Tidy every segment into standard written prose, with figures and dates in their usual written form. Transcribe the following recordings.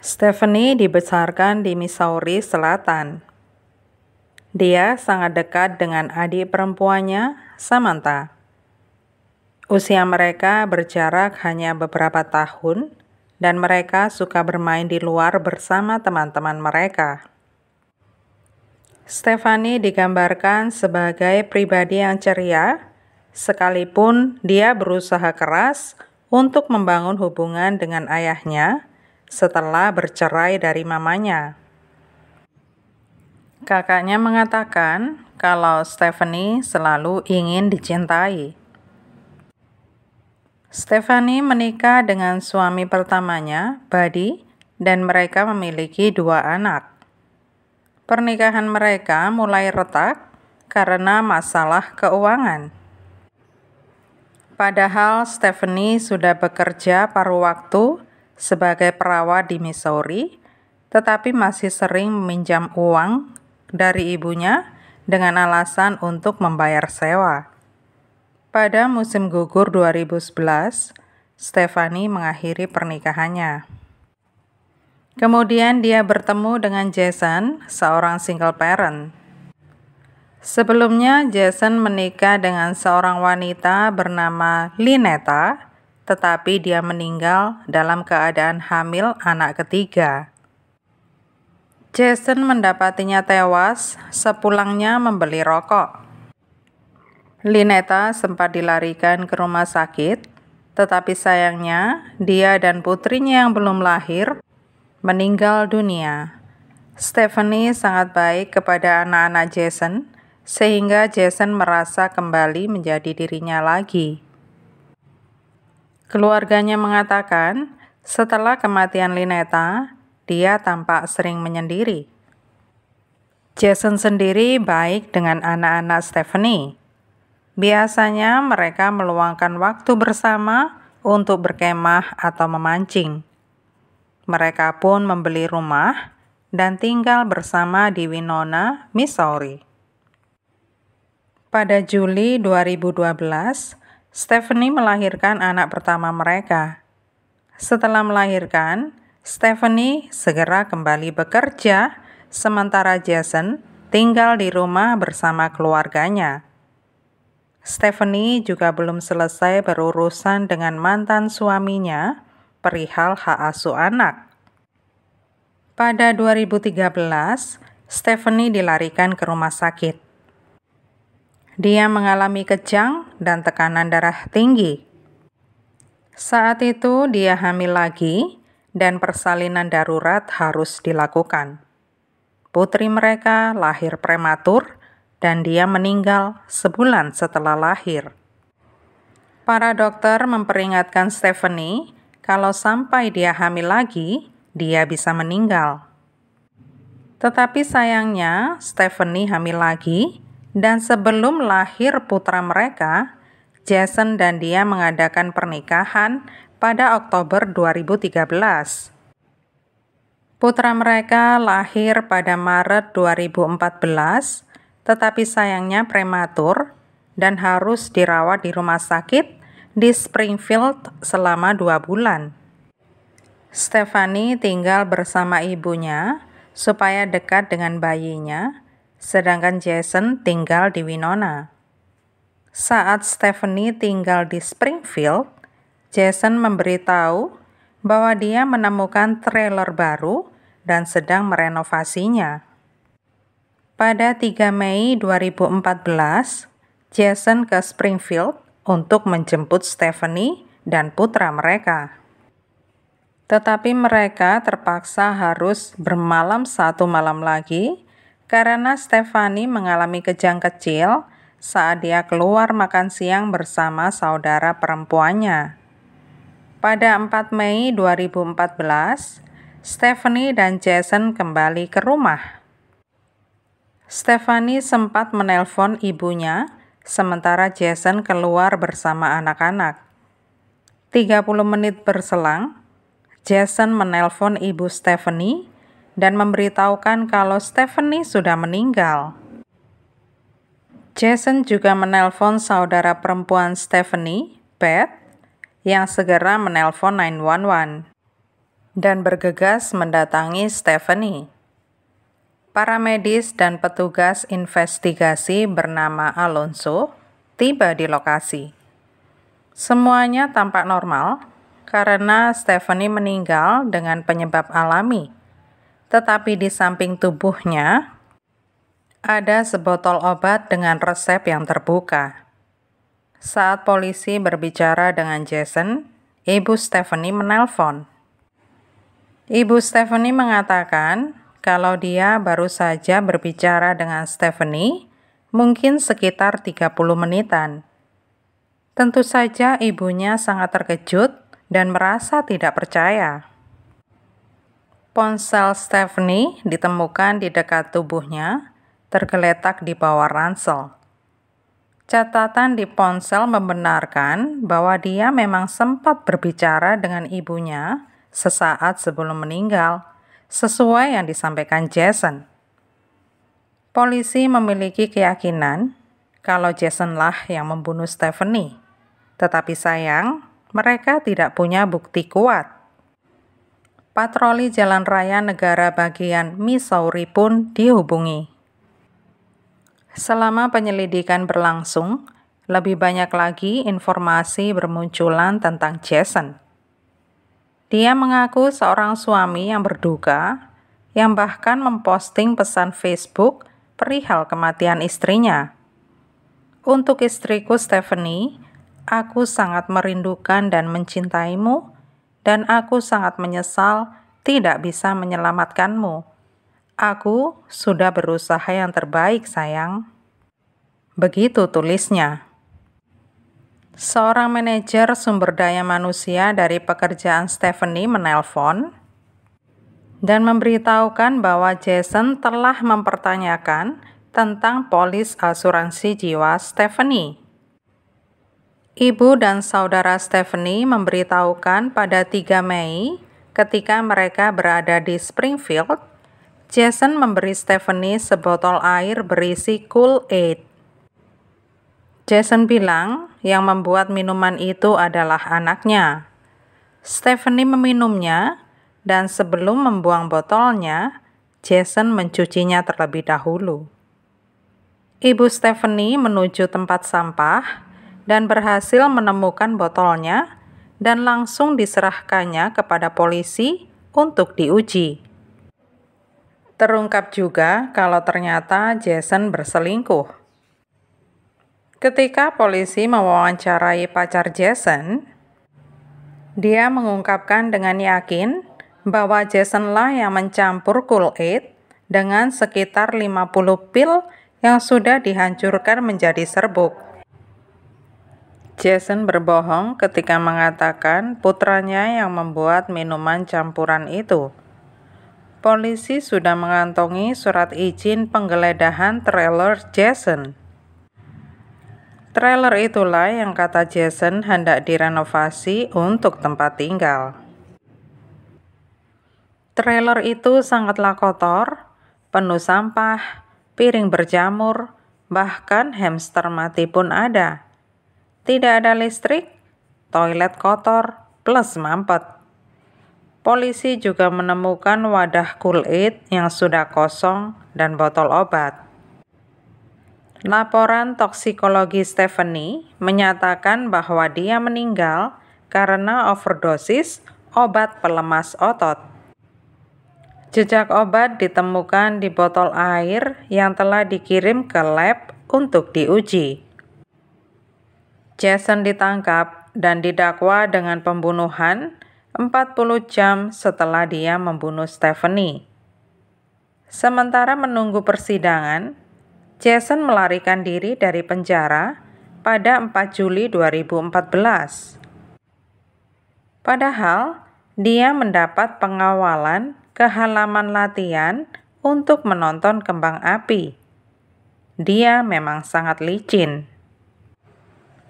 Stephanie dibesarkan di Missouri Selatan. Dia sangat dekat dengan adik perempuannya, Samantha. Usia mereka berjarak hanya beberapa tahun, dan mereka suka bermain di luar bersama teman-teman mereka. Stephanie digambarkan sebagai pribadi yang ceria, sekalipun dia berusaha keras untuk membangun hubungan dengan ayahnya setelah bercerai dari mamanya. Kakaknya mengatakan kalau Stephanie selalu ingin dicintai. Stephanie menikah dengan suami pertamanya, Buddy, dan mereka memiliki 2 anak. Pernikahan mereka mulai retak karena masalah keuangan. Padahal Stephanie sudah bekerja paruh waktu sebagai perawat di Missouri, tetapi masih sering meminjam uang dari ibunya dengan alasan untuk membayar sewa. Pada musim gugur 2011, Stephanie mengakhiri pernikahannya. Kemudian dia bertemu dengan Jason, seorang single parent. Sebelumnya, Jason menikah dengan seorang wanita bernama Lynetta, tetapi dia meninggal dalam keadaan hamil anak ketiga. Jason mendapatinya tewas sepulangnya membeli rokok. Lynetta sempat dilarikan ke rumah sakit, tetapi sayangnya dia dan putrinya yang belum lahir meninggal dunia. Stephanie sangat baik kepada anak-anak Jason, sehingga Jason merasa kembali menjadi dirinya lagi. Keluarganya mengatakan, setelah kematian Lynetta, dia tampak sering menyendiri. Jason sendiri baik dengan anak-anak Stephanie. Biasanya mereka meluangkan waktu bersama untuk berkemah atau memancing. Mereka pun membeli rumah dan tinggal bersama di Winona, Missouri. Pada Juli 2012, Stephanie melahirkan anak pertama mereka. Setelah melahirkan, Stephanie segera kembali bekerja, sementara Jason tinggal di rumah bersama keluarganya. Stephanie juga belum selesai berurusan dengan mantan suaminya perihal hak asuh anak. Pada 2013, Stephanie dilarikan ke rumah sakit. Dia mengalami kejang dan tekanan darah tinggi. Saat itu dia hamil lagi dan persalinan darurat harus dilakukan. Putri mereka lahir prematur dan dia meninggal sebulan setelah lahir. Para dokter memperingatkan Stephanie kalau sampai dia hamil lagi, dia bisa meninggal. Tetapi sayangnya Stephanie hamil lagi, dan sebelum lahir putra mereka, Jason dan dia mengadakan pernikahan pada Oktober 2013. Putra mereka lahir pada Maret 2014, tetapi sayangnya prematur dan harus dirawat di rumah sakit di Springfield selama 2 bulan. Stephanie tinggal bersama ibunya supaya dekat dengan bayinya, sedangkan Jason tinggal di Winona. Saat Stephanie tinggal di Springfield, Jason memberitahu bahwa dia menemukan trailer baru dan sedang merenovasinya. Pada 3 Mei 2014, Jason ke Springfield untuk menjemput Stephanie dan putra mereka. Tetapi mereka terpaksa harus bermalam 1 malam lagi karena Stephanie mengalami kejang kecil saat dia keluar makan siang bersama saudara perempuannya. Pada 4 Mei 2014, Stephanie dan Jason kembali ke rumah. Stephanie sempat menelpon ibunya, sementara Jason keluar bersama anak-anak. 30 menit berselang, Jason menelpon ibu Stephanie dan memberitahukan kalau Stephanie sudah meninggal. Jason juga menelpon saudara perempuan Stephanie, Beth, yang segera menelpon 911. dan bergegas mendatangi Stephanie. Para medis dan petugas investigasi bernama Alonso tiba di lokasi. Semuanya tampak normal karena Stephanie meninggal dengan penyebab alami, tetapi di samping tubuhnya ada sebotol obat dengan resep yang terbuka. Saat polisi berbicara dengan Jason, Ibu Stephanie menelpon. Ibu Stephanie mengatakan kalau dia baru saja berbicara dengan Stephanie, mungkin sekitar 30 menitan. Tentu saja ibunya sangat terkejut dan merasa tidak percaya. Ponsel Stephanie ditemukan di dekat tubuhnya, tergeletak di bawah ransel. Catatan di ponsel membenarkan bahwa dia memang sempat berbicara dengan ibunya sesaat sebelum meninggal, sesuai yang disampaikan Jason. Polisi memiliki keyakinan kalau Jasonlah yang membunuh Stephanie, tetapi sayang, mereka tidak punya bukti kuat. Patroli Jalan Raya Negara bagian Missouri pun dihubungi. Selama penyelidikan berlangsung, lebih banyak lagi informasi bermunculan tentang Jason. Dia mengaku seorang suami yang berduka, yang bahkan memposting pesan Facebook perihal kematian istrinya. Untuk istriku Stephanie, aku sangat merindukan dan mencintaimu, dan aku sangat menyesal tidak bisa menyelamatkanmu. Aku sudah berusaha yang terbaik, sayang. Begitu tulisnya. Seorang manajer sumber daya manusia dari pekerjaan Stephanie menelpon dan memberitahukan bahwa Jason telah mempertanyakan tentang polis asuransi jiwa Stephanie. Ibu dan saudara Stephanie memberitahukan pada 3 Mei ketika mereka berada di Springfield, Jason memberi Stephanie sebotol air berisi Kool-Aid. Jason bilang yang membuat minuman itu adalah anaknya. Stephanie meminumnya, dan sebelum membuang botolnya, Jason mencucinya terlebih dahulu. Ibu Stephanie menuju tempat sampah dan berhasil menemukan botolnya dan langsung diserahkannya kepada polisi untuk diuji. Terungkap juga kalau ternyata Jason berselingkuh. Ketika polisi mewawancarai pacar Jason, dia mengungkapkan dengan yakin bahwa Jasonlah yang mencampur Kool-Aid dengan sekitar 50 pil yang sudah dihancurkan menjadi serbuk. Jason berbohong ketika mengatakan putranya yang membuat minuman campuran itu. Polisi sudah mengantongi surat izin penggeledahan trailer Jason. Trailer itulah yang kata Jason hendak direnovasi untuk tempat tinggal. Trailer itu sangatlah kotor, penuh sampah, piring berjamur, bahkan hamster mati pun ada. Tidak ada listrik, toilet kotor, plus mampet. Polisi juga menemukan wadah Kool-Aid yang sudah kosong dan botol obat. Laporan toksikologi Stephanie menyatakan bahwa dia meninggal karena overdosis obat pelemas otot. Jejak obat ditemukan di botol air yang telah dikirim ke lab untuk diuji. Jason ditangkap dan didakwa dengan pembunuhan 40 jam setelah dia membunuh Stephanie. Sementara menunggu persidangan, Jason melarikan diri dari penjara pada 4 Juli 2014. Padahal, dia mendapat pengawalan ke halaman latihan untuk menonton kembang api. Dia memang sangat licin.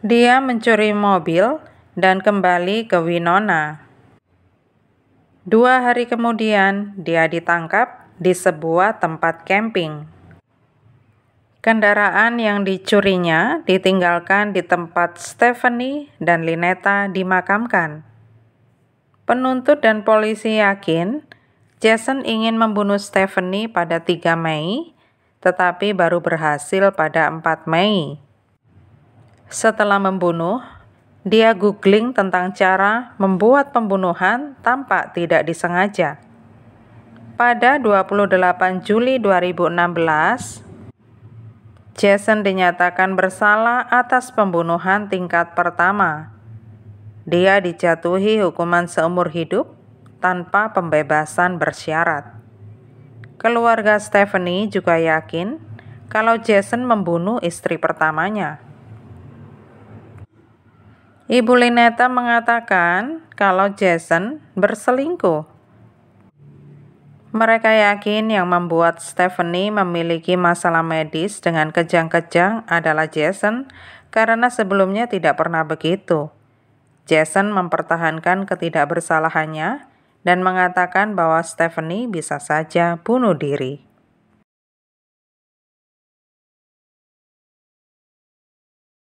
Dia mencuri mobil dan kembali ke Winona. 2 hari kemudian, dia ditangkap di sebuah tempat camping. Kendaraan yang dicurinya ditinggalkan di tempat Stephanie dan Lynetta dimakamkan. Penuntut dan polisi yakin Jason ingin membunuh Stephanie pada 3 Mei, tetapi baru berhasil pada 4 Mei. Setelah membunuh, dia googling tentang cara membuat pembunuhan tampak tidak disengaja. Pada 28 Juli 2016, Jason dinyatakan bersalah atas pembunuhan tingkat pertama. Dia dijatuhi hukuman seumur hidup tanpa pembebasan bersyarat. Keluarga Stephanie juga yakin kalau Jason membunuh istri pertamanya. Ibu Lynetta mengatakan kalau Jason berselingkuh. Mereka yakin yang membuat Stephanie memiliki masalah medis dengan kejang-kejang adalah Jason karena sebelumnya tidak pernah begitu. Jason mempertahankan ketidakbersalahannya dan mengatakan bahwa Stephanie bisa saja bunuh diri.